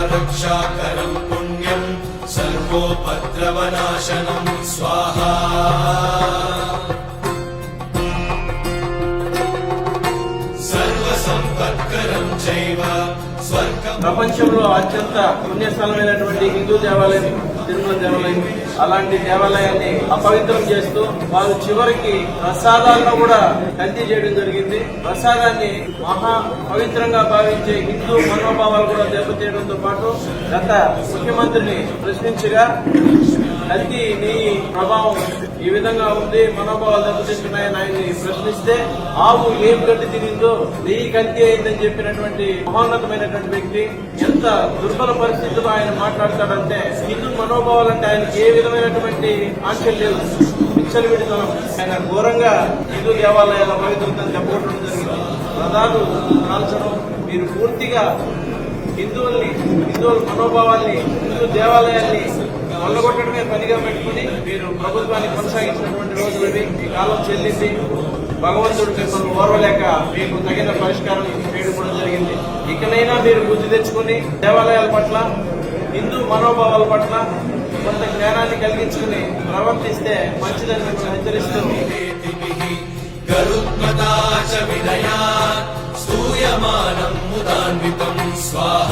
रक्षाकरं पुण्यं सर्वोपद्रवनाशनं स्वाहा। सर्वसंपत्करं चैव ప్రపంచంలో అత్యంత పుణ్యస్థలమైనటువంటి హిందూ దేవాలయం తిరుమల దేవాలయం. అలాంటి దేవాలయాన్ని అపవిత్రం చేస్తూ వారు చివరికి ప్రసాదాలను కూడా కల్తీ చేయడం జరిగింది. ప్రసాదాన్ని మహా పవిత్రంగా భావించే హిందూ మనోభావాలు కూడా దెబ్బతీయడంతో పాటు గత ముఖ్యమంత్రిని ప్రశ్నించగా కల్తీ నీ ప్రభావం ఈ విధంగా ఉంది, మనోభావాలు దెబ్బతింటున్నాయని ఆయన్ని ప్రశ్నిస్తే ఆవు ఏం గడ్డి తినిందో నెయ్యి కల్తీ అయిందని చెప్పినటువంటి మహోన్నతమైనటువంటి వ్యక్తి ఎంత దుర్బల పరిస్థితుల్లో ఆయన మాట్లాడతాడంటే హిందూ మనోభావాలంటే ఆయనకి ఏ విధమైనటువంటి ఆంక్షలు లేదు. విచ్చలవిడితనం. ఆయన ఘోరంగా హిందూ దేవాలయాల పవిత్రతను చెప్పడం జరిగింది. రథాలు కాల్చడం, మీరు పూర్తిగా హిందువుల మనోభావాల్ని, హిందూ దేవాలయాల్ని కొల్లగొట్టడమే పనిగా పెట్టుకుని మీరు ప్రభుత్వాన్ని కొనసాగించినటువంటి రోజులవి. ఈ కాలం చెల్లింది. భగవంతుడు మిమ్మల్ని ఓర్వలేక మీకు తగిన పరిష్కారం చేయడం కూడా జరిగింది. ఇకనైనా మీరు బుద్ధి తెచ్చుకుని దేవాలయాల పట్ల, హిందూ మనోభావాల పట్ల కొంత జ్ఞానాన్ని కలిగించుకుని ప్రవర్తిస్తే మంచిదని మిమ్మల్ని హెచ్చరిస్తుంది. గరుత్మతా చ వినయాత్ స్తూయమానం ముదాన్వితం స్వాహా।